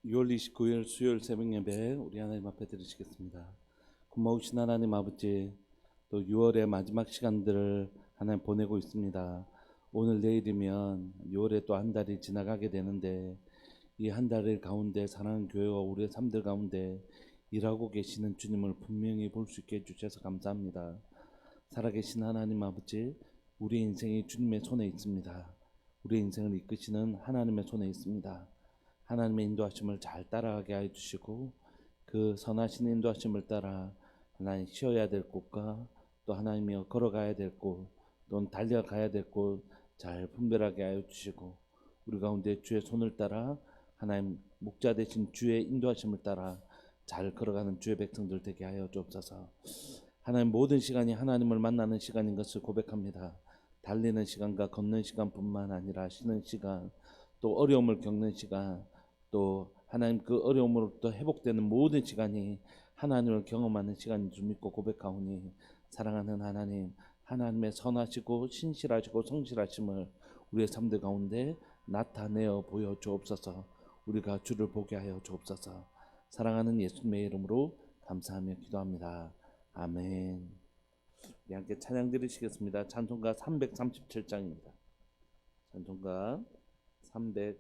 6월 29일 수요일 새벽 예배 우리 하나님 앞에 드리시겠습니다. 고마우신 하나님 아버지, 또 6월의 마지막 시간들을 하나님 보내고 있습니다. 오늘 내일이면 6월에 또 한 달이 지나가게 되는데, 이 한 달을 가운데 사랑하는 교회와 우리의 삶들 가운데 일하고 계시는 주님을 분명히 볼 수 있게 해주셔서 감사합니다. 살아계신 하나님 아버지, 우리 인생이 주님의 손에 있습니다. 우리 인생을 이끄시는 하나님의 손에 있습니다. 하나님의 인도하심을 잘 따라가게 해주시고, 그 선하신 인도하심을 따라 하나님 쉬어야 될 곳과 또 하나님이 걸어가야 될 곳, 또는 달려가야 될 곳 잘 분별하게 하여 주시고, 우리 가운데 주의 손을 따라 하나님 목자 되신 주의 인도하심을 따라 잘 걸어가는 주의 백성들 되게 하여 주옵소서. 하나님, 모든 시간이 하나님을 만나는 시간인 것을 고백합니다. 달리는 시간과 걷는 시간뿐만 아니라 쉬는 시간, 또 어려움을 겪는 시간, 또 하나님 그 어려움으로부터 회복되는 모든 시간이 하나님을 경험하는 시간인 줄 믿고 고백하오니, 사랑하는 하나님, 하나님의 선하시고 신실하시고 성실하심을 우리의 삶들 가운데 나타내어 보여 주옵소서. 우리가 주를 보게 하여 주옵소서. 사랑하는 예수님의 이름으로 감사하며 기도합니다. 아멘. 우리 함께 찬양 드리시겠습니다. 찬송가 337장입니다. 찬송가 337장입니다.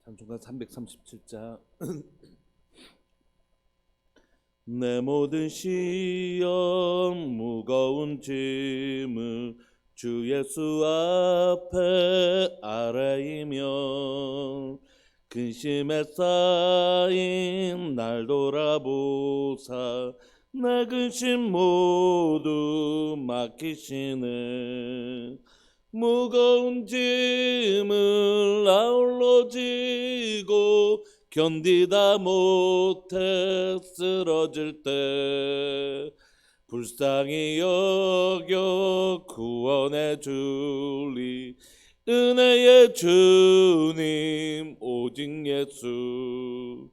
찬송가 337장. 내 모든 시험 무거운 짐을 주 예수 앞에 아뢰이며, 근심에 쌓인 날 돌아보사 내 근심 모두 맡기시네. 무거운 짐을 아울러 지고 견디다 못해 쓰러질 때 불쌍히 여겨 구원해 주리 은혜의 주님 오직 예수.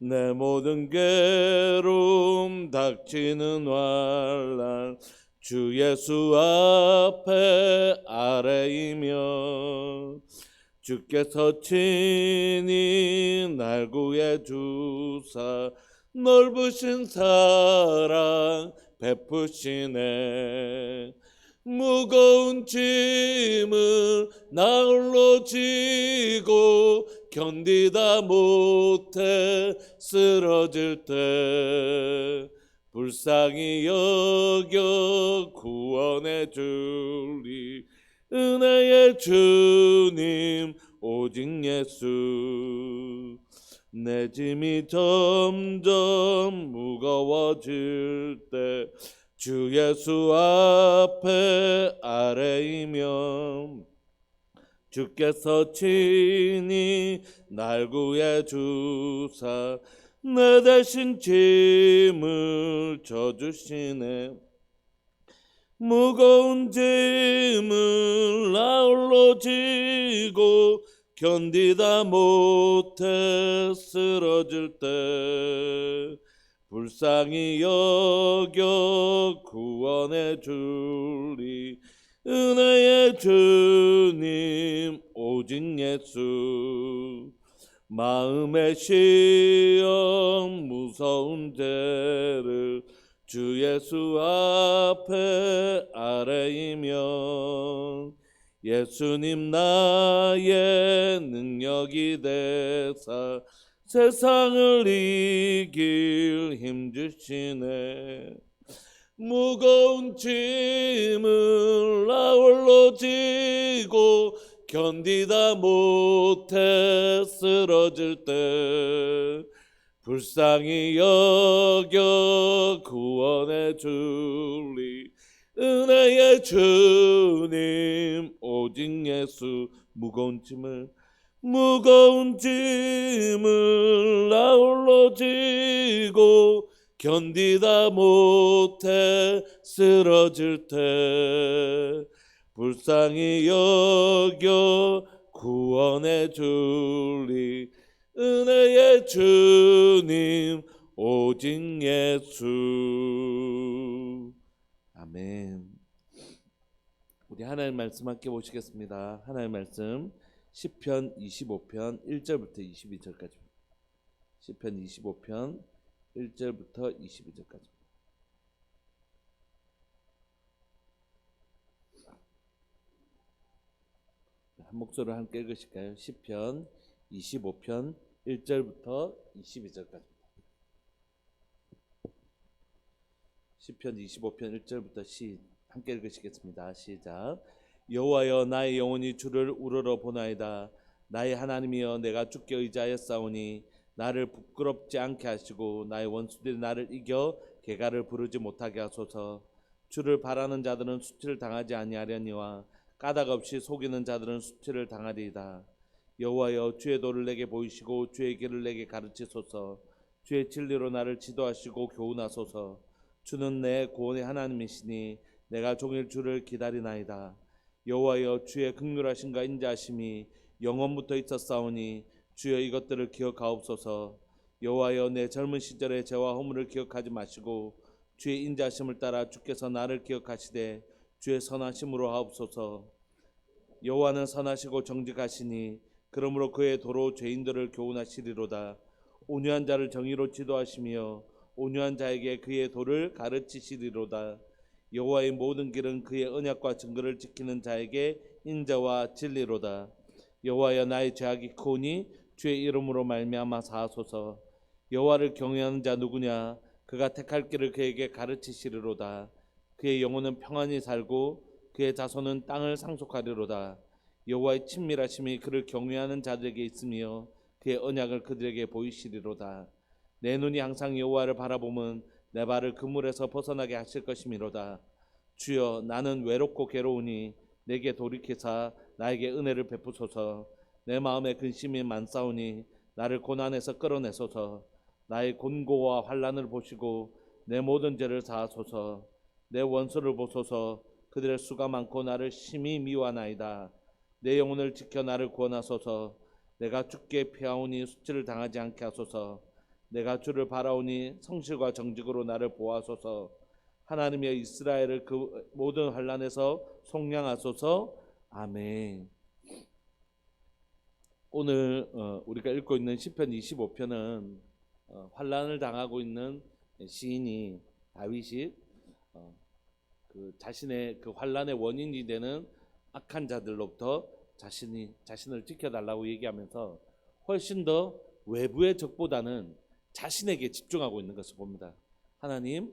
내 모든 괴로움 닥치는 환난 주 예수 앞에 아뢰이며, 주께서 친히 날 구해 주사 넓으신 사랑 베푸시네. 무거운 짐을 나 홀로 지고 견디다 못해 쓰러질 때 불쌍히 여겨 구원해 주리 은혜의 주님 오직 예수. 내 짐이 점점 무거워질 때 주 예수 앞에 아뢰이며, 주께서 친히 날 구해 주사 내 대신 짐을 져주시네. 무거운 짐을 나 홀로 지고 견디다 못해 쓰러질 때 불쌍히 여겨 구원해 주리 은혜의 주님 오직 예수. 마음의 시험 무서운 죄를 주 예수 앞에 아뢰이며, 예수님 나의 능력이 되사 세상을 이길 힘 주시네. 무거운 짐을 나 홀로 지고 견디다 못해 쓰러질 때 불쌍히 여겨 구원해 주리 은혜의 주님 오직 예수. 무거운 짐을 나 홀로 지고 견디다 못해 쓰러질 때 불쌍히 여겨 구원해 주리 은혜의 주님 오직 예수. 아멘. 우리 하나님 말씀 함께 보시겠습니다. 하나님 말씀 시편 25편 1절부터 22절까지. 시편 25편 1절부터 22절까지. 한 목소리로 함께 읽으실까요? 시편 25편 1절부터 22절까지. 시편 25편 1절부터 함께 읽으시겠습니다. 시작. 여호와여, 나의 영혼이 주를 우러러 보나이다. 나의 하나님이여, 내가 주께 의지하였사오니 나를 부끄럽지 않게 하시고 나의 원수들이 나를 이겨 개가를 부르지 못하게 하소서. 주를 바라는 자들은 수치를 당하지 아니하려니와 까닭 없이 속이는 자들은 수치를 당하리이다. 여호와여, 주의 도를 내게 보이시고 주의 길을 내게 가르치소서. 주의 진리로 나를 지도하시고 교훈하소서. 주는 내 구원의 하나님이시니 내가 종일 주를 기다리나이다. 여호와여, 주의 긍휼하심과 인자하심이 영원부터 있었사오니 주여 이것들을 기억하옵소서. 여호와여, 내 젊은 시절의 죄와 허물을 기억하지 마시고 주의 인자하심을 따라 주께서 나를 기억하시되 주의 선하심으로 하옵소서. 여호와는 선하시고 정직하시니 그러므로 그의 도로 죄인들을 교훈하시리로다. 온유한 자를 정의로 지도하시며 온유한 자에게 그의 도를 가르치시리로다. 여호와의 모든 길은 그의 언약과 증거를 지키는 자에게 인자와 진리로다. 여호와여, 나의 죄악이 크오니 주의 이름으로 말미암아 사하소서. 여호와를 경외하는 자 누구냐? 그가 택할 길을 그에게 가르치시리로다. 그의 영혼은 평안히 살고 그의 자손은 땅을 상속하리로다. 여호와의 친밀하심이 그를 경외하는 자들에게 있으며 그의 언약을 그들에게 보이시리로다. 내 눈이 항상 여호와를 바라보면 내 발을 그물에서 벗어나게 하실 것이미로다. 주여, 나는 외롭고 괴로우니 내게 돌이키사 나에게 은혜를 베푸소서. 내 마음에 근심이 많사오니 나를 고난에서 끌어내소서. 나의 곤고와 환난을 보시고 내 모든 죄를 사하소서. 내 원수를 보소서. 그들의 수가 많고 나를 심히 미워하나이다. 내 영혼을 지켜 나를 구원하소서. 내가 주께 피하오니 수치를 당하지 않게 하소서. 내가 주를 바라오니 성실과 정직으로 나를 보호하소서. 하나님이여, 이스라엘을 그 모든 환난에서 속량하소서. 아멘. 오늘 우리가 읽고 있는 시편 25편은 환난을 당하고 있는 시인이 다윗이 그 자신의 그 환난의 원인이 되는 악한 자들로부터 자신을 지켜달라고 얘기하면서 훨씬 더 외부의 적보다는 자신에게 집중하고 있는 것을 봅니다. 하나님,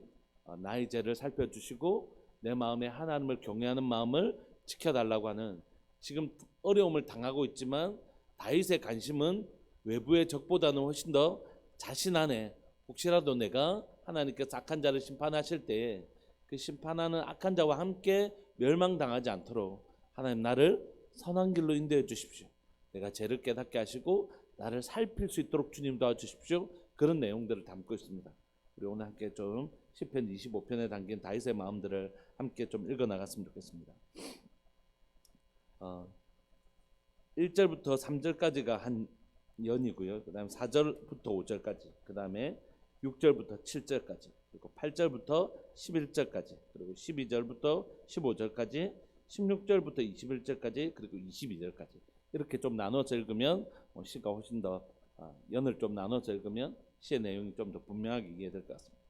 나의 죄를 살펴주시고 내 마음에 하나님을 경외하는 마음을 지켜달라고 하는, 지금 어려움을 당하고 있지만 다윗의 관심은 외부의 적보다는 훨씬 더 자신 안에, 혹시라도 내가 하나님께서 악한 자를 심판하실 때에 그 심판하는 악한 자와 함께 멸망당하지 않도록 하나님, 나를 선한 길로 인도해 주십시오. 내가 죄를 깨닫게 하시고 나를 살필 수 있도록 주님 도와주십시오. 그런 내용들을 담고 있습니다. 우리 오늘 함께 좀 시편 25편에 담긴 다윗의 마음들을 함께 좀 읽어 나갔으면 좋겠습니다. 1절부터 3절까지가 한 연이고요. 그 다음에 4절부터 5절까지, 그 다음에 6절부터 7절까지, 그리고 8절부터 11절까지, 그리고 12절부터 15절까지, 16절부터 21절까지, 그리고 22절까지 이렇게 좀 나눠서 읽으면 시가 훨씬 더 연을 좀 나눠서 읽으면 시의 내용이 좀 더 분명하게 이해될 것 같습니다.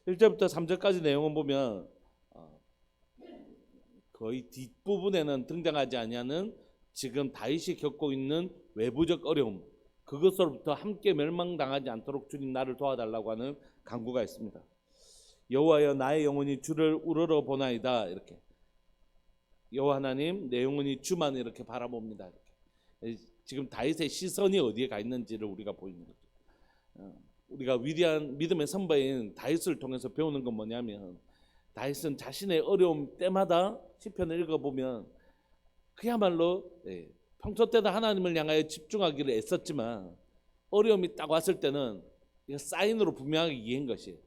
1절부터 3절까지 내용을 보면 거의 뒷부분에는 등장하지 아니하는 지금 다윗이 겪고 있는 외부적 어려움, 그것으로부터 함께 멸망당하지 않도록 주님 나를 도와달라고 하는 간구가 있습니다. 여호와여, 나의 영혼이 주를 우러러 보나이다. 이렇게 여호와 하나님, 내 영혼이 주만 이렇게 바라봅니다. 이렇게. 지금 다윗의 시선이 어디에 가 있는지를 우리가 보이는 거죠. 우리가 위대한 믿음의 선배인 다윗을 통해서 배우는 건 뭐냐면, 다윗은 자신의 어려움 때마다 시편을 읽어보면 그야말로 평소 때도 하나님을 향하여 집중하기를 애썼지만 어려움이 딱 왔을 때는 이거 사인으로 분명하게 이해한 것이,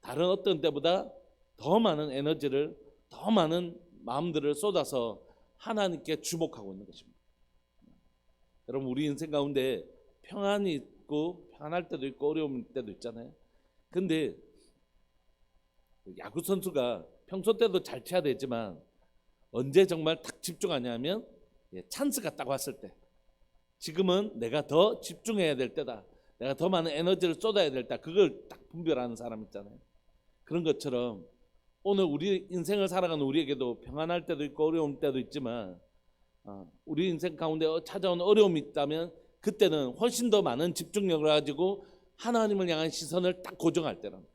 다른 어떤 때보다 더 많은 에너지를, 더 많은 마음들을 쏟아서 하나님께 주목하고 있는 것입니다. 여러분, 우리 인생 가운데 평안이 있고 평안할 때도 있고 어려울 때도 있잖아요. 근데 야구 선수가 평소 때도 잘 쳐야 되지만 언제 정말 딱 집중하냐면 찬스가 딱 왔을 때, 지금은 내가 더 집중해야 될 때다, 내가 더 많은 에너지를 쏟아야 될 때, 그걸 딱 분별하는 사람 있잖아요. 그런 것처럼 오늘 우리 인생을 살아가는 우리에게도 평안할 때도 있고 어려울 때도 있지만 우리 인생 가운데 찾아온 어려움이 있다면 그때는 훨씬 더 많은 집중력을 가지고 하나님을 향한 시선을 딱 고정할 때랍니다.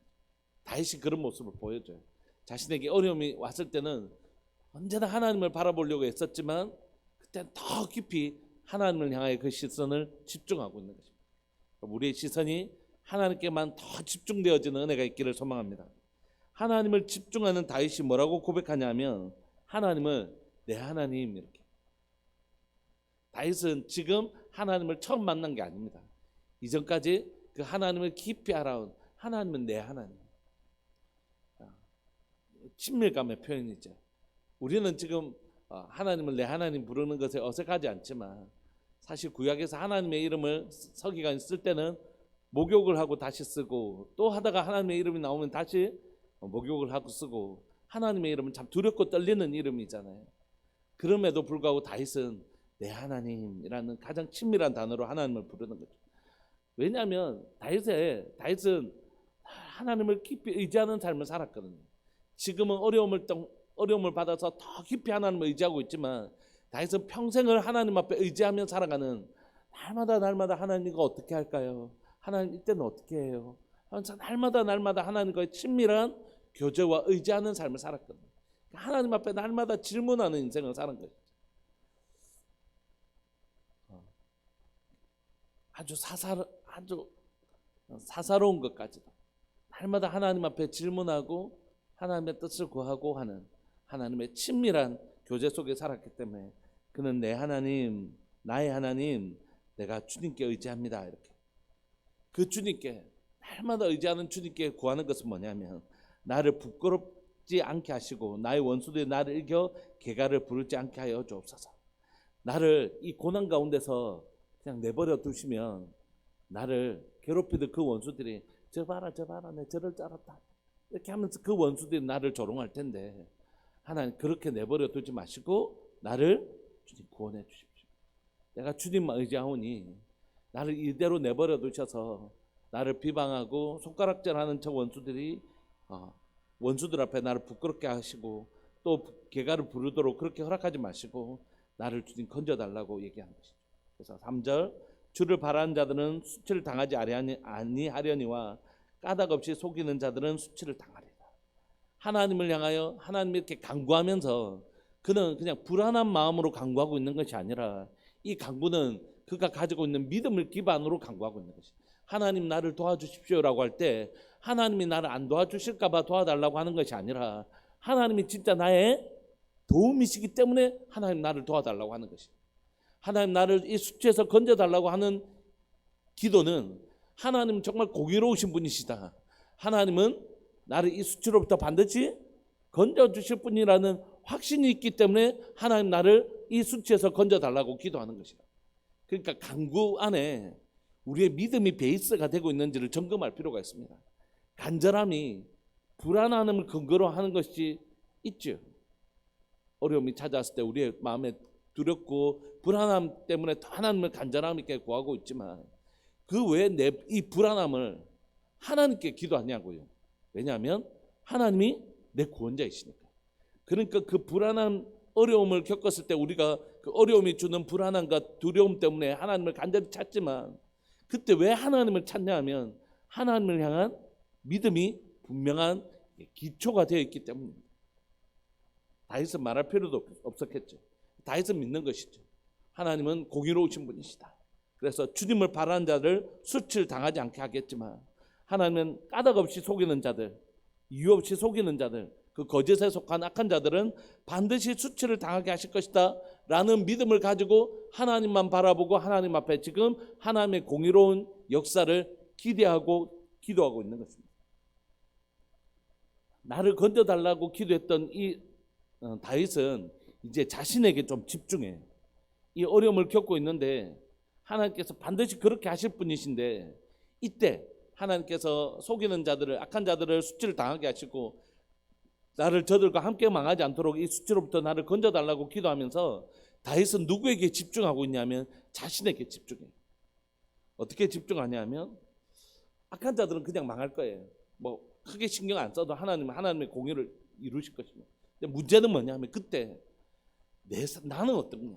다윗이 그런 모습을 보여줘요. 자신에게 어려움이 왔을 때는 언제나 하나님을 바라보려고 했었지만 그때는 더 깊이 하나님을 향하여 그 시선을 집중하고 있는 것입니다. 우리의 시선이 하나님께만 더 집중되어지는 은혜가 있기를 소망합니다. 하나님을 집중하는 다윗이 뭐라고 고백하냐면 하나님을 내 하나님, 이렇게. 다윗은 지금 하나님을 처음 만난 게 아닙니다. 이전까지 그 하나님을 깊이 알아온 하나님은 내 하나님. 친밀감의 표현이죠. 우리는 지금 하나님을 내 하나님 부르는 것에 어색하지 않지만 사실 구약에서 하나님의 이름을 서기관이 쓸 때는 목욕을 하고 다시 쓰고, 또 하다가 하나님의 이름이 나오면 다시 목욕을 하고 쓰고, 하나님의 이름은 참 두렵고 떨리는 이름이잖아요. 그럼에도 불구하고 다윗은 내 하나님이라는 가장 친밀한 단어로 하나님을 부르는 거죠. 왜냐하면 다윗은 하나님을 깊이 의지하는 삶을 살았거든요. 지금은 어려움을 받아서 더 깊이 하나님을 의지하고 있지만 다윗은 평생을 하나님 앞에 의지하며 살아가는, 날마다 하나님 이거 어떻게 할까요? 하나님 이때는 어떻게 해요? 날마다 하나님과의 친밀한 교제와 의지하는 삶을 살았거든요. 하나님 앞에 날마다 질문하는 인생을 사는 거죠. 아주 사사로운 것까지도 날마다 하나님 앞에 질문하고 하나님의 뜻을 구하고 하는 하나님의 친밀한 교제 속에 살았기 때문에 그는 내 하나님, 나의 하나님, 내가 주님께 의지합니다, 이렇게. 그 주님께, 날마다 의지하는 주님께 구하는 것은 뭐냐면 나를 부끄럽지 않게 하시고 나의 원수들이 나를 이겨 개가를 부르지 않게 하여 주옵소서. 나를 이 고난 가운데서 그냥 내버려 두시면 나를 괴롭히던 그 원수들이 저 봐라 내 저럴 줄 알았다 이렇게 하면서 그 원수들이 나를 조롱할 텐데, 하나님 그렇게 내버려 두지 마시고 나를 주님 구원해 주십시오. 내가 주님만 의지하오니 나를 이대로 내버려 두셔서 나를 비방하고 손가락질하는 저 원수들이 원수들 앞에 나를 부끄럽게 하시고 또 개가를 부르도록 그렇게 허락하지 마시고 나를 주님 건져달라고 얘기하는 것이죠. 그래서 3절, 주를 바라는 자들은 수치를 당하지 아니하려니와 까닭 없이 속이는 자들은 수치를 당하리라. 하나님을 향하여 하나님이 이렇게 간구하면서 그는 그냥 불안한 마음으로 간구하고 있는 것이 아니라 이 간구는 그가 가지고 있는 믿음을 기반으로 간구하고 있는 것이, 하나님 나를 도와주십시오라고 할 때 하나님이 나를 안 도와주실까 봐 도와달라고 하는 것이 아니라 하나님이 진짜 나의 도움이시기 때문에 하나님 나를 도와달라고 하는 것이, 하나님 나를 이 수치에서 건져달라고 하는 기도는 하나님 정말 공의로우신 분이시다, 하나님은 나를 이 수치로부터 반드시 건져주실 분이라는 확신이 있기 때문에 하나님 나를 이 수치에서 건져달라고 기도하는 것이다. 그러니까 간구 안에 우리의 믿음이 베이스가 되고 있는지를 점검할 필요가 있습니다. 간절함이 불안함을 근거로 하는 것이 있죠. 어려움이 찾아왔을 때 우리의 마음에 두렵고 불안함 때문에 더 하나님을 간절함 있게 구하고 있지만 그 외에 이 불안함을 하나님께 기도하냐고요. 왜냐하면 하나님이 내 구원자이시니까. 그러니까 그 불안한 어려움을 겪었을 때 우리가 그 어려움이 주는 불안함과 두려움 때문에 하나님을 간절히 찾지만 그때 왜 하나님을 찾냐 하면 하나님을 향한 믿음이 분명한 기초가 되어 있기 때문입니다. 다윗은 말할 필요도 없었겠죠. 다윗은 믿는 것이죠. 하나님은 공의로우신 분이시다. 그래서 주님을 바라는 자들 수치를 당하지 않게 하겠지만 하나님은 까닭 없이 속이는 자들, 이유 없이 속이는 자들, 그 거짓에 속한 악한 자들은 반드시 수치를 당하게 하실 것이다 라는 믿음을 가지고 하나님만 바라보고 하나님 앞에 지금 하나님의 공의로운 역사를 기대하고 기도하고 있는 것입니다. 나를 건져달라고 기도했던 이 다윗은 이제 자신에게 좀 집중해. 이 어려움을 겪고 있는데 하나님께서 반드시 그렇게 하실 분이신데, 이때 하나님께서 속이는 자들을, 악한 자들을 수치를 당하게 하시고 나를 저들과 함께 망하지 않도록 이 수치로부터 나를 건져달라고 기도하면서 다윗은 누구에게 집중하고 있냐면 자신에게 집중해요. 어떻게 집중하냐면 악한 자들은 그냥 망할 거예요. 뭐 크게 신경 안 써도 하나님의 공의를 이루실 것입니다. 근데 문제는 뭐냐면 그때 나는 어떠냐?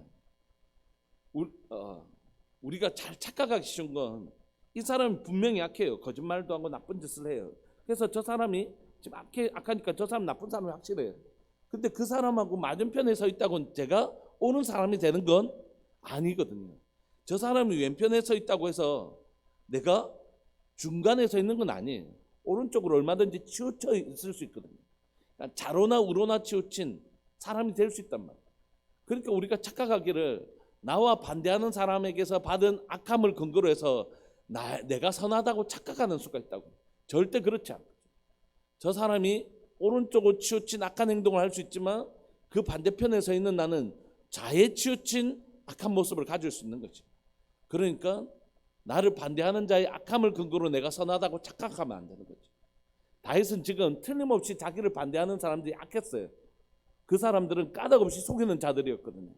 우리가 잘 착각하기 쉬운 건 이 사람이 분명히 약해요. 거짓말도 하고 나쁜 짓을 해요. 그래서 저 사람이 지금 악하니까 저 사람 나쁜 사람이 확실해요. 근데 그 사람하고 맞은편에 서 있다고 제가 옳은 사람이 되는 건 아니거든요. 저 사람이 왼편에 서 있다고 해서 내가 중간에 서 있는 건 아니에요. 오른쪽으로 얼마든지 치우쳐 있을 수 있거든요. 그러니까 좌로나 우로나 치우친 사람이 될 수 있단 말이에요. 그러니까 우리가 착각하기를 나와 반대하는 사람에게서 받은 악함을 근거로 해서 내가 선하다고 착각하는 수가 있다고. 절대 그렇지 않아요. 저 사람이 오른쪽으로 치우친 악한 행동을 할 수 있지만 그 반대편에 서 있는 나는 좌에 치우친 악한 모습을 가질 수 있는 거지. 그러니까 나를 반대하는 자의 악함을 근거로 내가 선하다고 착각하면 안 되는 거지. 다윗은 지금 틀림없이 자기를 반대하는 사람들이 악했어요. 그 사람들은 까닭없이 속이는 자들이었거든요.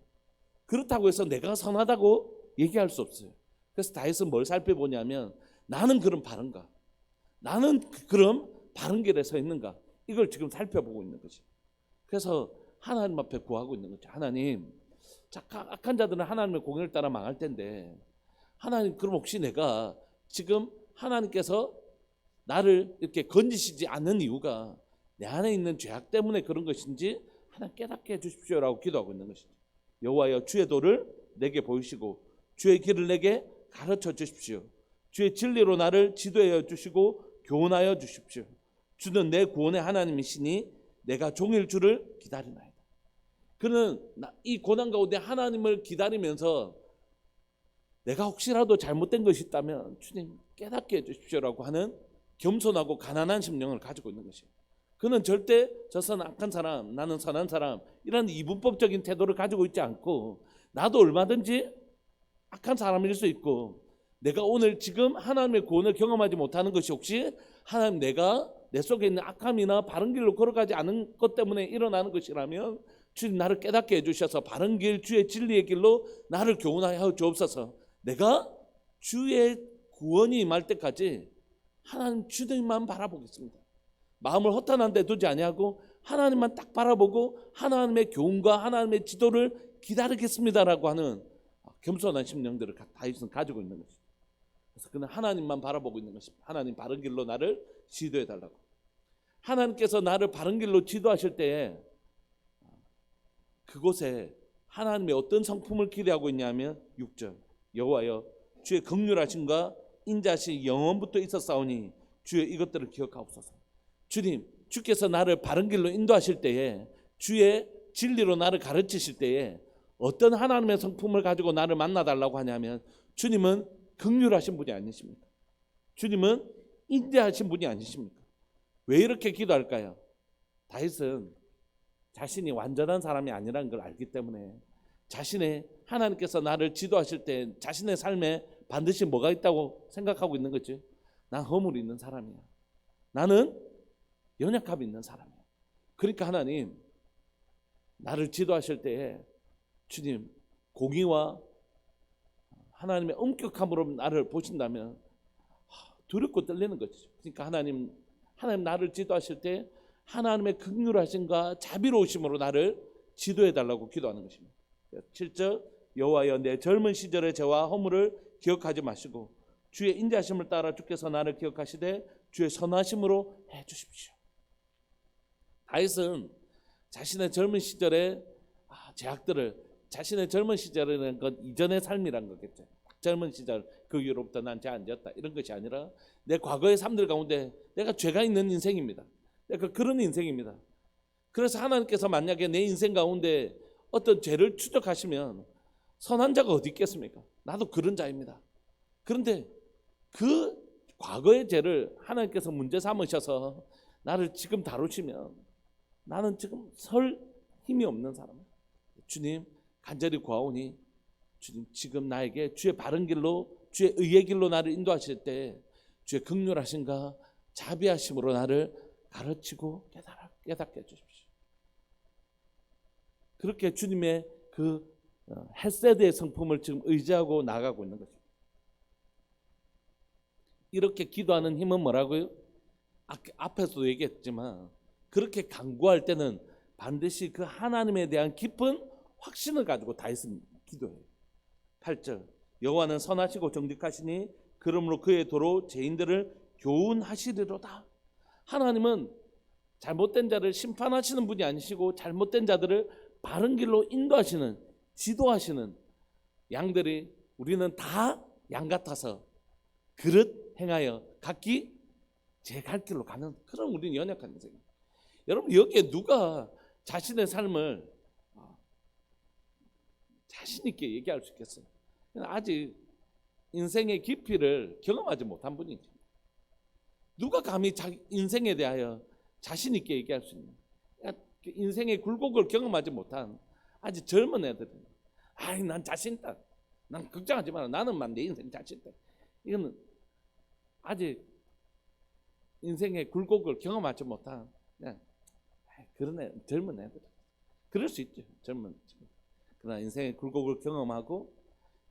그렇다고 해서 내가 선하다고 얘기할 수 없어요. 그래서 다윗은 뭘 살펴보냐면 나는 그럼 바른가? 나는 그럼 바른 길에 서 있는가? 이걸 지금 살펴보고 있는 거지. 그래서 하나님 앞에 구하고 있는 거지. 하나님, 악한 자들은 하나님의 공의를 따라 망할 텐데 하나님, 그럼 혹시 내가 지금 하나님께서 나를 이렇게 건지시지 않는 이유가 내 안에 있는 죄악 때문에 그런 것인지 하나님 깨닫게 해주십시오라고 기도하고 있는 것이죠. 여호와여, 주의 도를 내게 보이시고 주의 길을 내게 가르쳐 주십시오. 주의 진리로 나를 지도하여 주시고 교훈하여 주십시오. 주는 내 구원의 하나님이시니 내가 종일 주를 기다리나이다. 그는 이 고난 가운데 하나님을 기다리면서 내가 혹시라도 잘못된 것이 있다면 주님 깨닫게 해주십시오라고 하는 겸손하고 가난한 심령을 가지고 있는 것이에요. 그는 절대 저선 악한 사람, 나는 선한 사람, 이런 이분법적인 태도를 가지고 있지 않고 나도 얼마든지 악한 사람일 수 있고 내가 오늘 지금 하나님의 구원을 경험하지 못하는 것이 혹시 하나님 내가 내 속에 있는 악함이나 바른 길로 걸어가지 않은 것 때문에 일어나는 것이라면 주님 나를 깨닫게 해주셔서 바른 길, 주의 진리의 길로 나를 교훈하여 주옵소서. 내가 주의 구원이 임할 때까지 하나님 주님만 바라보겠습니다. 마음을 허탄한 데 두지 아니하고 하나님만 딱 바라보고 하나님의 교훈과 하나님의 지도를 기다리겠습니다라고 하는 겸손한 심령들을 다윗은 가지고 있는 것입니다. 그래서 그는 하나님만 바라보고 있는 것입니다. 하나님 바른 길로 나를 지도해 달라고. 하나님께서 나를 바른 길로 지도하실 때에 그곳에 하나님의 어떤 성품을 기대하고 있냐면 6절 여호와여, 주의 긍휼하심과 인자하심이 영원부터 있었사오니 주의 이것들을 기억하옵소서. 주님, 주께서 나를 바른 길로 인도하실 때에 주의 진리로 나를 가르치실 때에 어떤 하나님의 성품을 가지고 나를 만나달라고 하냐면 주님은 긍휼하신 분이 아니십니까? 주님은 인자하신 분이 아니십니까? 왜 이렇게 기도할까요? 다윗은 자신이 완전한 사람이 아니라는 걸 알기 때문에 자신의 하나님께서 나를 지도하실 때 자신의 삶에 반드시 뭐가 있다고 생각하고 있는 거지. 난 허물이 있는 사람이야. 나는 연약함이 있는 사람이야. 그러니까 하나님 나를 지도하실 때에 주님 공의와 하나님의 엄격함으로 나를 보신다면 두렵고 떨리는 거죠. 그러니까 하나님 나를 지도하실 때 하나님의 긍휼하심과 자비로우심으로 나를 지도해 달라고 기도하는 것입니다. 7절 여호와여, 내 젊은 시절의 죄와 허물을 기억하지 마시고 주의 인자하심을 따라 주께서 나를 기억하시되 주의 선하심으로 해 주십시오. 다윗은 자신의 젊은 시절의 죄악들을, 자신의 젊은 시절이라는 건 이전의 삶이란 거겠죠. 젊은 시절 그 이후로부터 난 죄 안 지었다 이런 것이 아니라 내 과거의 삶들 가운데 내가 죄가 있는 인생입니다. 그런 인생입니다. 그래서 하나님께서 만약에 내 인생 가운데 어떤 죄를 추적하시면 선한 자가 어디 있겠습니까? 나도 그런 자입니다. 그런데 그 과거의 죄를 하나님께서 문제 삼으셔서 나를 지금 다루시면 나는 지금 설 힘이 없는 사람이에요. 주님 간절히 구하오니 주님 지금 나에게 주의 바른 길로 주의 의의 길로 나를 인도하실 때 주의 긍휼하심과 자비하심으로 나를 가르치고 깨닫게 해주십시오. 그렇게 주님의 그 헤세드의 성품을 지금 의지하고 나가고 있는 거죠. 이렇게 기도하는 힘은 뭐라고요? 앞에서도 얘기했지만 그렇게 간구할 때는 반드시 그 하나님에 대한 깊은 확신을 가지고 다윗은 기도해요. 8절 여호와는 선하시고 정직하시니 그러므로 그의 도로 죄인들을 교훈하시리로다. 하나님은 잘못된 자를 심판하시는 분이 아니시고 잘못된 자들을 바른 길로 인도하시는 지도하시는 양들이 우리는 다 양 같아서 그릇 행하여 각기 제 갈 길로 가는 그런 우리는 연약한 인생입니다. 여러분 여기에 누가 자신의 삶을 자신 있게 얘기할 수 있겠어요? 아직 인생의 깊이를 경험하지 못한 분이죠. 누가 감히 자기 인생에 대하여 자신 있게 얘기할 수 있는 인생의 굴곡을 경험하지 못한 아직 젊은 애들은 아이 난 자신 있다. 난 걱정하지 마라. 나는만 내 인생 자신 있다. 이거는 아직 인생의 굴곡을 경험하지 못한 그냥 그런 젊은 애들. 그럴 수 있죠. 젊은 친구. 그러나 인생의 굴곡을 경험하고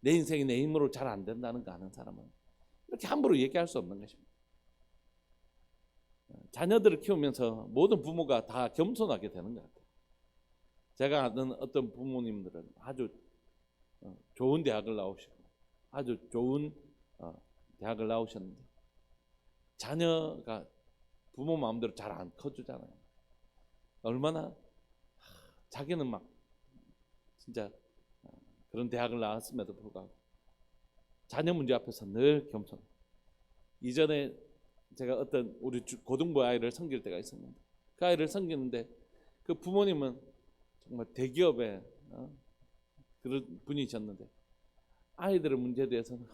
내 인생이 내 힘으로 잘 안 된다는 거 아는 사람은 이렇게 함부로 얘기할 수 없는 것입니다. 자녀들을 키우면서 모든 부모가 다 겸손하게 되는 것 같아요. 제가 아는 어떤 부모님들은 아주 좋은 대학을 나오시고 아주 좋은 대학을 나오셨는데 자녀가 부모 마음대로 잘 안 커주잖아요. 얼마나 자기는 막 진짜 그런 대학을 나왔음에도 불구하고 자녀 문제 앞에서 늘 겸손. 이전에 제가 어떤 우리 고등부 아이를 섬길 때가 있었는데 그 아이를 섬기는데 그 부모님은 정말 대기업의 그런 분이셨는데 아이들의 문제에 대해서는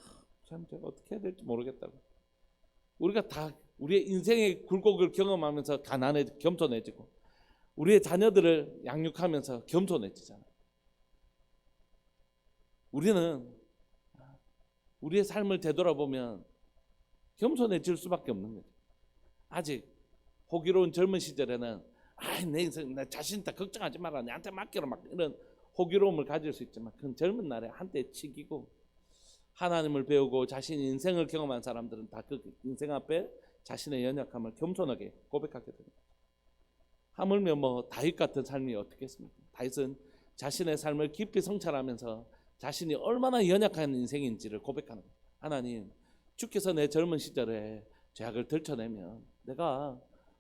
참 제가 어떻게 해야 될지 모르겠다고. 우리가 다 우리의 인생의 굴곡을 경험하면서 겸손해지고 우리의 자녀들을 양육하면서 겸손해지잖아요. 우리는 우리의 삶을 되돌아보면 겸손해질 수밖에 없는 거죠. 아직 호기로운 젊은 시절에는 내 인생 나 자신 있다 걱정하지 마라 내한테 맡겨라 막 이런 호기로움을 가질 수 있지만 그건 젊은 날에 한때 치기고 하나님을 배우고 자신의 인생을 경험한 사람들은 다 그 인생 앞에 자신의 연약함을 겸손하게 고백하게 됩니다. 하물며 뭐 다윗 같은 삶이 어떻겠습니까? 다윗은 자신의 삶을 깊이 성찰하면서 자신이 얼마나 연약한 인생인지를 고백하는 거예요. 하나님 주께서 내 젊은 시절에 죄악을 들춰내면 내가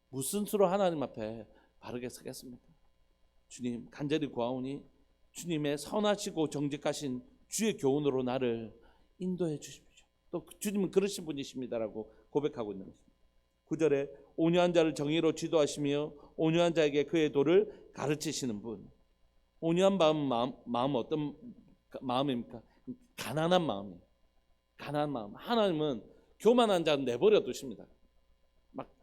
무슨 수로 하나님 앞에 바르게 서겠습니까? 주님 간절히 구하오니 주님의 선하시고 정직하신 주의 교훈으로 나를 인도해 주십시오. 또 주님은 그러신 분이십니다라고 고백하고 있는 것입니다. 9절에 온유한 자를 정의로 지도하시며 온유한 자에게 그의 도를 가르치시는 분. 온유한 마음은 어떤 마음입니까? 가난한 마음이에요. 가난한 마음. 하나님은 교만한 자는 내버려 두십니다. 막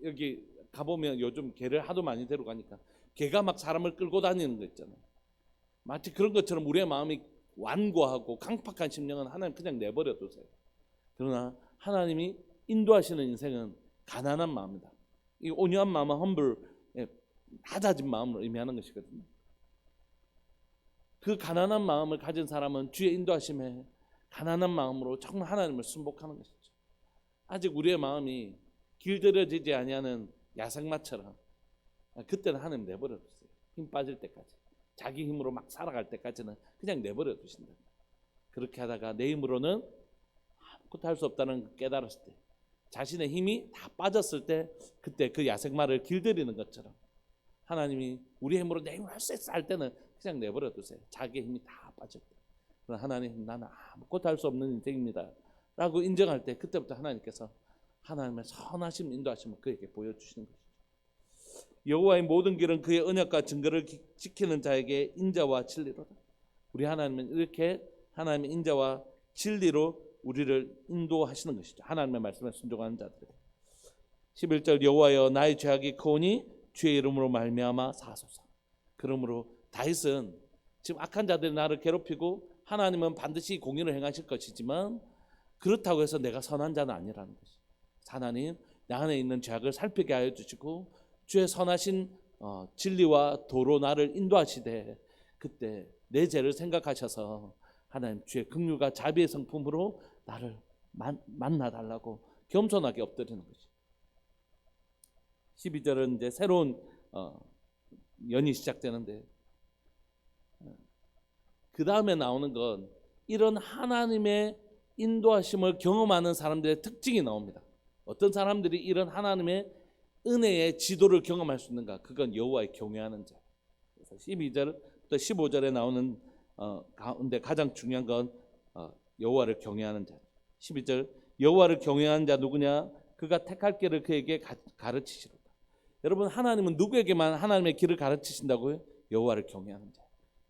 여기 가보면 요즘 개를 하도 많이 데려가니까 개가 막 사람을 끌고 다니는 거 있잖아요. 마치 그런 것처럼 우리의 마음이 완고하고 강팍한 심령은 하나님 그냥 내버려 두세요. 그러나 하나님이 인도하시는 인생은 가난한 마음이다. 이 온유한 마음은 험불, 낮아진 마음을 의미하는 것이거든요. 그 가난한 마음을 가진 사람은 주의 인도하심에 가난한 마음으로 정말 하나님을 순복하는 것이죠. 아직 우리의 마음이 길들여지지 아니하는 야생마처럼 그때는 하나님 내버려 두세요. 힘 빠질 때까지 자기 힘으로 막 살아갈 때까지는 그냥 내버려 두신다. 그렇게 하다가 내 힘으로는 아무것도 할 수 없다는 걸 깨달았을 때 자신의 힘이 다 빠졌을 때 그때 그 야생마를 길들이는 것처럼 하나님이 우리 힘으로 내 힘으로 할 수 있어 할 때는 그냥 내버려 두세요. 자기의 힘이 다 빠졌다. 그럼 하나님 나는 아무것도 할 수 없는 인생입니다 라고 인정할 때 그때부터 하나님께서 하나님의 선하심 인도하심을 그에게 보여주시는 것이죠. 여호와의 모든 길은 그의 언약과 증거를 지키는 자에게 인자와 진리로다. 우리 하나님은 이렇게 하나님의 인자와 진리로 우리를 인도하시는 것이죠. 하나님의 말씀에 순종하는 자들. 11절 여호와여 나의 죄악이 크오니 주의 이름으로 말미암아 사하소서. 그러므로 다윗은 지금 악한 자들이 나를 괴롭히고 하나님은 반드시 공의를 행하실 것이지만 그렇다고 해서 내가 선한 자는 아니라는 것이. 하나님 내 안에 있는 죄악을 살피게 하여 주시고 주의 선하신 진리와 도로 나를 인도하시되 그때 내 죄를 생각하셔서 하나님 주의 긍휼과 자비의 성품으로 나를 만나달라고 겸손하게 엎드리는 것이. 12절은 이제 새로운 연이 시작되는데 그 다음에 나오는 건 이런 하나님의 인도하심을 경험하는 사람들의 특징이 나옵니다. 어떤 사람들이 이런 하나님의 은혜의 지도를 경험할 수 있는가? 그건 여호와의 경외하는 자. 그래서 12절부터 15절에 나오는 가운데 가장 중요한 건 여호와를 경외하는 자. 12절 여호와를 경외하는 자 누구냐? 그가 택할 길을 그에게 가르치시리라. 여러분 하나님은 누구에게만 하나님의 길을 가르치신다고요? 여호와를 경외하는 자.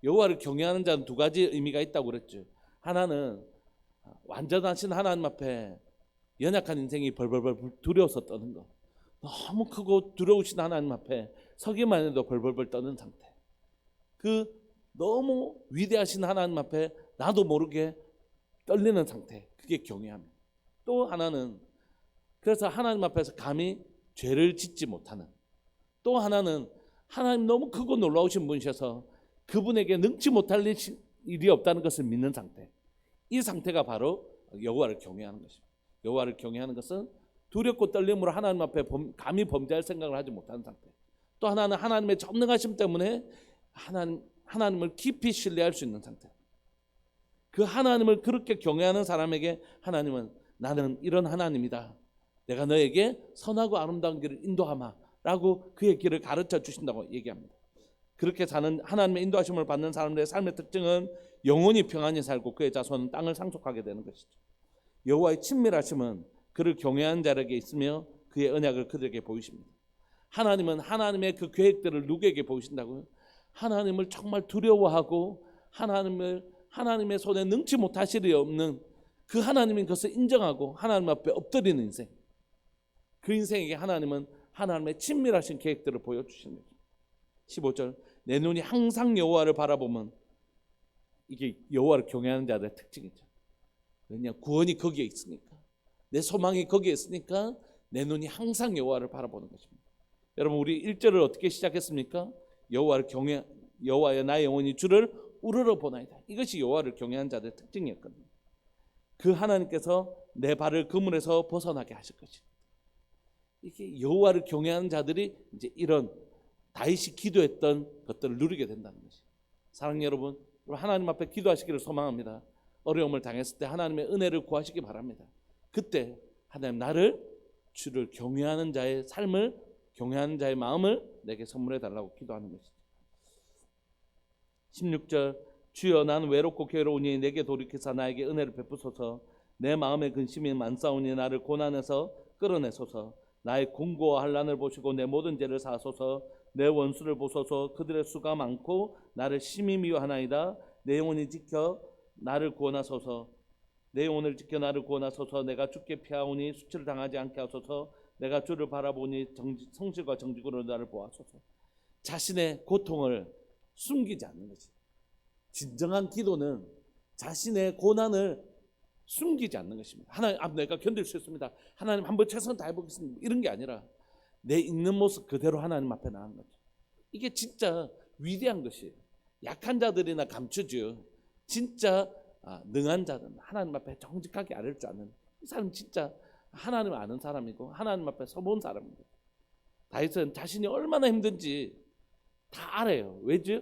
여호와를 경외하는 자는 두 가지 의미가 있다고 그랬죠. 하나는 완전하신 하나님 앞에 연약한 인생이 벌벌벌 두려워서 떠는 것. 너무 크고 두려우신 하나님 앞에 서기만 해도 벌벌벌 떠는 상태. 그 너무 위대하신 하나님 앞에 나도 모르게 떨리는 상태. 그게 경외함이에요. 또 하나는 그래서 하나님 앞에서 감히 죄를 짓지 못하는. 또 하나는 하나님 너무 크고 놀라우신 분이셔서 그분에게 능치 못할 일이 없다는 것을 믿는 상태. 이 상태가 바로 여호와를 경외하는 것입니다. 여호와를 경외하는 것은 두렵고 떨림으로 하나님 앞에 감히 범죄할 생각을 하지 못하는 상태. 또 하나는 하나님의 전능하심 때문에 하나님을 깊이 신뢰할 수 있는 상태. 그 하나님을 그렇게 경외하는 사람에게 하나님은 나는 이런 하나님이다. 내가 너에게 선하고 아름다운 길을 인도하마 라고 그의 길을 가르쳐 주신다고 얘기합니다. 그렇게 사는 하나님의 인도하심을 받는 사람들의 삶의 특징은 영원히 평안히 살고 그의 자손은 땅을 상속하게 되는 것이죠. 여호와의 친밀하심은 그를 경외하는 자에게 있으며 그의 언약을 그들에게 보이십니다. 하나님은 하나님의 그 계획들을 누구에게 보이신다고요? 하나님을 정말 두려워하고 하나님의 손에 능치 못하실 리 없는 그 하나님인 것을 인정하고 하나님 앞에 엎드리는 인생. 그 인생에게 하나님은 하나님의 친밀하신 계획들을 보여주시는 거죠. 15절 내 눈이 항상 여호와를 바라보면 이게 여호와를 경외하는 자들의 특징이죠. 왜냐 구원이 거기에 있으니까 내 소망이 거기에 있으니까 내 눈이 항상 여호와를 바라보는 것입니다. 여러분 우리 1절을 어떻게 시작했습니까? 여호와여 나의 영혼이 주를 우러러 보나이다. 이것이 여호와를 경외하는 자들의 특징이었거든요. 그 하나님께서 내 발을 그물에서 벗어나게 하실 것입니다. 이게 여호와를 경외하는 자들이 이제 이런 다윗이 기도했던 것들을 누리게 된다는 것이. 사랑하는 여러분, 하나님 앞에 기도하시기를 소망합니다. 어려움을 당했을 때 하나님의 은혜를 구하시기 바랍니다. 그때 하나님 나를 주를 경외하는 자의 삶을 경외하는 자의 마음을 내게 선물해 달라고 기도하는 것이죠. 16절 주여 나는 외롭고 괴로우니 내게 돌이키사 나에게 은혜를 베푸소서. 내 마음의 근심이 많사오니 나를 고난에서 끌어내소서. 나의 공고와 환난을 보시고 내 모든 죄를 사하소서. 내 원수를 보소서. 그들의 수가 많고 나를 심히 미워하나이다. 내 영혼이 지켜 나를 구원하소서. 내 영혼을 지켜 나를 구원하소서. 내가 주께 피하오니 수치를 당하지 않게 하소서. 내가 주를 바라보니 성실과 정직으로 나를 보아소서. 자신의 고통을 숨기지 않는 것이. 진정한 기도는 자신의 고난을 숨기지 않는 것입니다. 하나님 내가 견딜 수 있습니다. 하나님 한번 최선을 다해보겠습니다. 이런 게 아니라 내 있는 모습 그대로 하나님 앞에 나간 거죠. 이게 진짜 위대한 것이에요. 약한 자들이나 감추죠. 진짜 능한 자는 하나님 앞에 정직하게 아뢰 줄 아는 이 사람 진짜 하나님을 아는 사람이고 하나님 앞에 서본 사람입니다. 다윗은 자신이 얼마나 힘든지 다 알아요. 왜죠?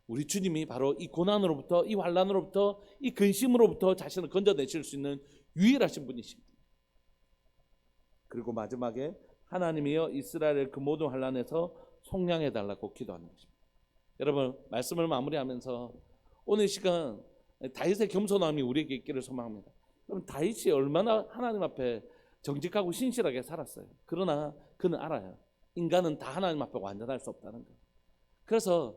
우리 주님이 바로 이 고난으로부터 이 환난으로부터 이 근심으로부터 자신을 건져내실 수 있는 유일하신 분이십니다. 그리고 마지막에 하나님이여 이스라엘을 그 모든 환난에서 속량해 달라고 기도하는 것입니다. 여러분 말씀을 마무리하면서 오늘 시간 다윗의 겸손함이 우리에게 있기를 소망합니다. 그럼 다윗이 얼마나 하나님 앞에 정직하고 신실하게 살았어요. 그러나 그는 알아요. 인간은 다 하나님 앞에 완전할 수 없다는 거. 그래서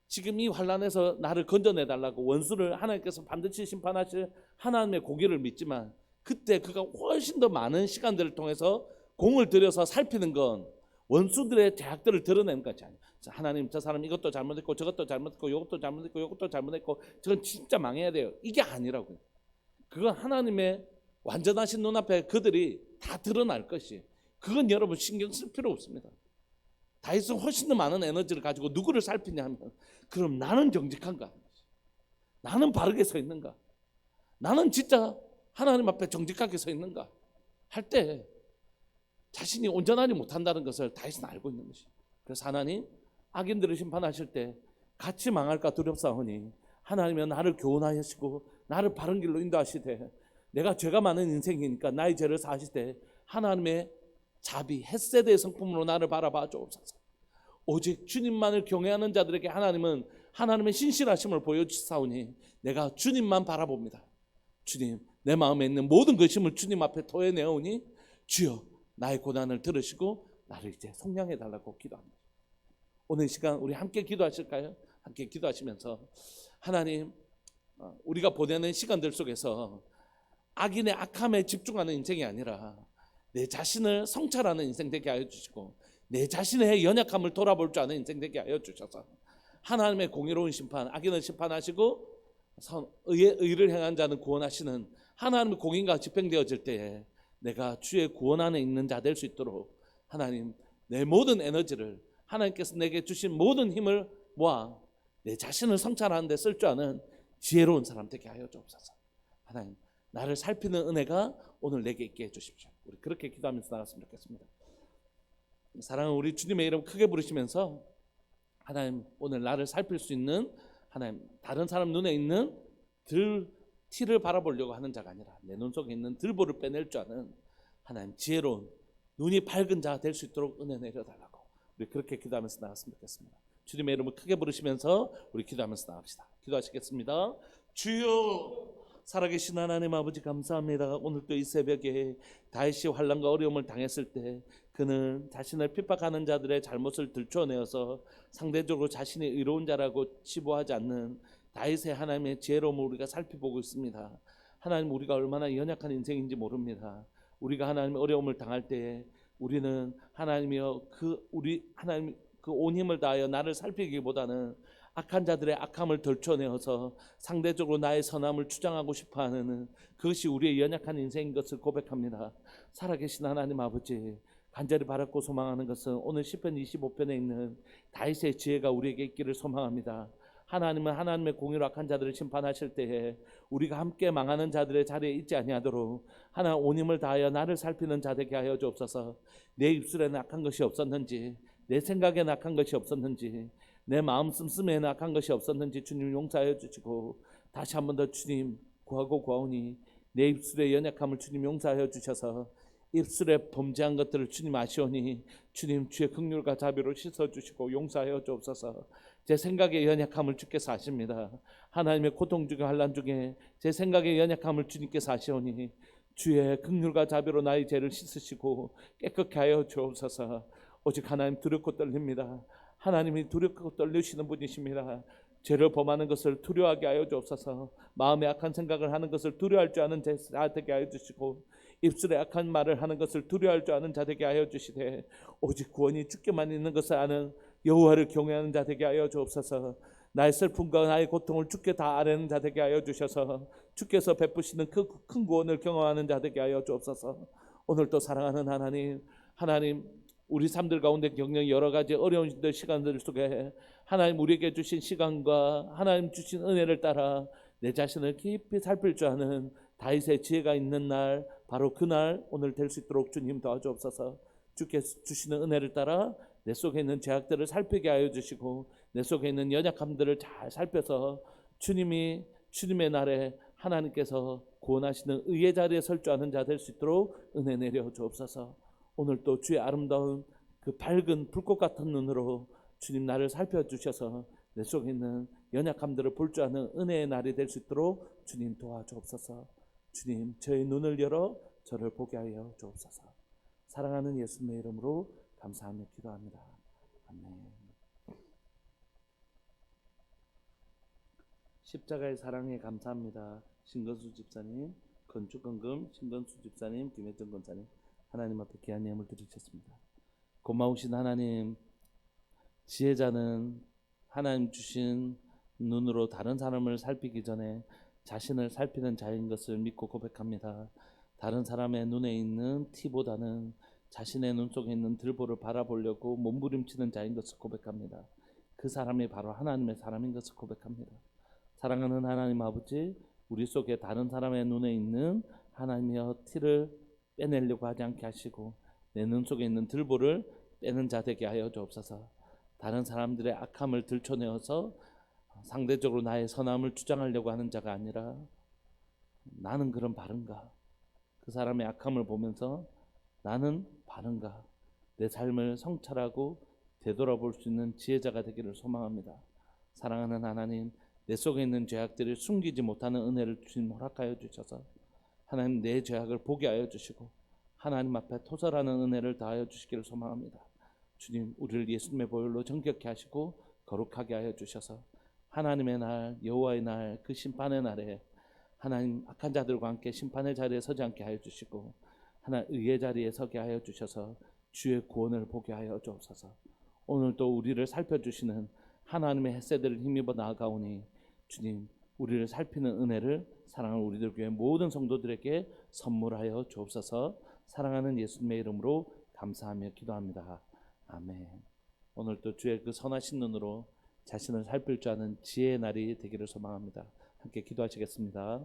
지금 이 환난에서 나를 건져내달라고 원수를 하나님께서 반드시 심판하실 하나님의 공의를 믿지만 그때 그가 훨씬 더 많은 시간들을 통해서 공을 들여서 살피는 건 원수들의 죄악들을 드러내는 것이 아니에요. 하나님, 저 사람 이것도 잘못했고 저것도 잘못했고 이것도 잘못했고 이것도 잘못했고 저건 진짜 망해야 돼요. 이게 아니라고요. 그건 하나님의 완전하신 눈앞에 그들이 다 드러날 것이에요. 그건 여러분 신경 쓸 필요 없습니다. 다윗은 훨씬 더 많은 에너지를 가지고 누구를 살피냐 하면, 그럼 나는 정직한가? 나는 바르게 서 있는가? 나는 진짜 하나님 앞에 정직하게 서 있는가? 할 때 자신이 온전하지 못한다는 것을 다윗은 알고 있는 것이에요. 그래서 하나님, 악인들을 심판하실 때 같이 망할까 두렵사오니 하나님은 나를 교훈하시고 나를 바른 길로 인도하시되, 내가 죄가 많은 인생이니까 나의 죄를 사하시되 하나님의 자비 헷세대의 성품으로 나를 바라봐 주옵소서. 오직 주님만을 경외하는 자들에게 하나님은 하나님의 신실하심을 보여주사오니 내가 주님만 바라봅니다. 주님, 내 마음에 있는 모든 것임을 주님 앞에 토해내오니 주여 나의 고난을 들으시고 나를 이제 속량해 달라고 기도합니다. 오늘 시간 우리 함께 기도하실까요? 함께 기도하시면서, 하나님, 우리가 보내는 시간들 속에서 악인의 악함에 집중하는 인생이 아니라 내 자신을 성찰하는 인생 되게 하여 주시고, 내 자신의 연약함을 돌아볼 줄 아는 인생 되게 하여 주셔서 하나님의 공의로운 심판, 악인을 심판하시고 의를 행한 자는 구원하시는 하나님의 공의가 집행되어질 때에 내가 주의 구원 안에 있는 자 될 수 있도록 하나님, 내 모든 에너지를 하나님께서 내게 주신 모든 힘을 모아 내 자신을 성찰하는 데 쓸 줄 아는 지혜로운 사람 되게 하여 주옵소서. 하나님, 나를 살피는 은혜가 오늘 내게 있게 해주십시오. 우리 그렇게 기도하면서 나갔으면 좋겠습니다. 사랑하는 우리 주님의 이름 크게 부르시면서, 하나님, 오늘 나를 살필 수 있는, 하나님, 다른 사람 눈에 있는 티를 바라보려고 하는 자가 아니라 내 눈 속에 있는 들보를 빼낼 줄 아는 하나님, 지혜로운 눈이 밝은 자 될 수 있도록 은혜 내려달라고 우리 그렇게 기도하면서 나갔으면 좋겠습니다. 주님의 이름을 크게 부르시면서 우리 기도하면서 나갑시다. 기도하시겠습니다. 주여, 살아계신 하나님 아버지, 감사합니다. 오늘 또 이 새벽에 다윗이 환난과 어려움을 당했을 때 그는 자신을 핍박하는 자들의 잘못을 들춰내어서 상대적으로 자신이 의로운 자라고 치부하지 않는 다윗의 하나님의 지혜로움을 우리가 살펴보고 있습니다. 하나님, 우리가 얼마나 연약한 인생인지 모릅니다. 우리가 하나님의 어려움을 당할 때에 우리는 하나님이여 하나님 그 온 힘을 다하여 나를 살피기보다는 악한 자들의 악함을 덜쳐내어서 상대적으로 나의 선함을 주장하고 싶어하는 그것이 우리의 연약한 인생인 것을 고백합니다. 살아계신 하나님 아버지, 간절히 바랐고 소망하는 것은 오늘 시편 25편에 있는 다윗의 지혜가 우리에게 있기를 소망합니다. 하나님은 하나님의 공의로 악한 자들을 심판하실 때에 우리가 함께 망하는 자들의 자리에 있지 아니하도록 하나님 온 힘을 다하여 나를 살피는 자 되게 하여 주옵소서. 내 입술에는 악한 것이 없었는지, 내 생각에 악한 것이 없었는지, 내 마음 씀씀에 악한 것이 없었는지 주님 용서하여 주시고, 다시 한 번 더 주님 구하고 구하오니 내 입술의 연약함을 주님 용서하여 주셔서 입술에 범죄한 것들을 주님 아시오니 주님 주의 긍휼과 자비로 씻어주시고 용서하여 주옵소서. 제 생각의 연약함을 주께서 아십니다. 하나님의 고통 중에 환난 중에 제 생각의 연약함을 주님께서 아시오니 주의 긍휼과 자비로 나의 죄를 씻으시고 깨끗게 하여 주옵소서. 오직 하나님 두렵고 떨립니다. 하나님이 두렵고 떨리시는 분이십니다. 죄를 범하는 것을 두려워하게 하여 주옵소서. 마음에 악한 생각을 하는 것을 두려워할 줄 아는 자 되게 하여 주시고, 입술에 악한 말을 하는 것을 두려워할 줄 아는 자 되게 하여 주시되, 오직 구원이 주께만 있는 것을 아는 여호와를 경외하는 자 되게 하여 주옵소서. 나의 슬픔과 나의 고통을 주께 다 아뢰는 자 되게 하여 주셔서 주께서 베푸시는 그 큰 구원을 경험하는 자 되게 하여 주옵소서. 오늘도 사랑하는 하나님, 우리 삶들 가운데 겪는 여러 가지 어려운 시간들 속에 하나님 우리에게 주신 시간과 하나님 주신 은혜를 따라 내 자신을 깊이 살필 줄 아는 다윗의 지혜가 있는 날, 바로 그날 오늘 될 수 있도록 주님 도와주옵소서. 주께서 주시는 은혜를 따라 내 속에 있는 죄악들을 살피게 하여 주시고, 내 속에 있는 연약함들을 잘 살펴서 주님의 날에 하나님께서 구원하시는 의의 자리에 설 줄 아는 자 될 수 있도록 은혜 내려 주옵소서. 오늘 또 주의 아름다운 그 밝은 불꽃 같은 눈으로 주님 나를 살펴주셔서 내 속에 있는 연약함들을 볼 줄 아는 은혜의 날이 될 수 있도록 주님 도와주옵소서. 주님, 저의 눈을 열어 저를 보게 하여 주옵소서. 사랑하는 예수님의 이름으로 감사하며 기도합니다. 아멘. 십자가의 사랑에 감사합니다. 신건수 집사님, 건축건금 신건수 집사님, 김혜정 권사님, 하나님 앞에 귀한 예물 드리셨습니다. 고마우신 하나님, 지혜자는 하나님 주신 눈으로 다른 사람을 살피기 전에 자신을 살피는 자인 것을 믿고 고백합니다. 다른 사람의 눈에 있는 티보다는 자신의 눈 속에 있는 들보를 바라보려고 몸부림치는 자인 것을 고백합니다. 그 사람이 바로 하나님의 사람인 것을 고백합니다. 사랑하는 하나님 아버지, 우리 속에 다른 사람의 눈에 있는 하나님의 티를 빼내려고 하지 않게 하시고 내 눈 속에 있는 들보를 빼는 자 되게 하여 주옵소서. 다른 사람들의 악함을 들춰내어서 상대적으로 나의 선함을 주장하려고 하는 자가 아니라 나는 그런 바른가, 그 사람의 악함을 보면서 나는 바른가, 내 삶을 성찰하고 되돌아볼 수 있는 지혜자가 되기를 소망합니다. 사랑하는 하나님, 내 속에 있는 죄악들을 숨기지 못하는 은혜를 주님 허락하여 주셔서 하나님 내 죄악을 보게 하여 주시고 하나님 앞에 토설하는 은혜를 다하여 주시기를 소망합니다. 주님, 우리를 예수님의 보혈로 정결케 하시고 거룩하게 하여 주셔서 하나님의 날, 여호와의 날, 그 심판의 날에 하나님 악한 자들과 함께 심판의 자리에 서지 않게 하여 주시고 하나님 의의 자리에 서게 하여 주셔서 주의 구원을 보게 하여 주옵소서. 오늘 또 우리를 살펴주시는 하나님의 햇새들을 힘입어 나아가오니 주님, 우리를 살피는 은혜를 사랑하는 우리들 교회 모든 성도들에게 선물하여 주옵소서. 사랑하는 예수님의 이름으로 감사하며 기도합니다. 아멘. 오늘 또 주의 그 선하신 눈으로 자신을 살필 줄 아는 지혜의 날이 되기를 소망합니다. 함께 기도하시겠습니다.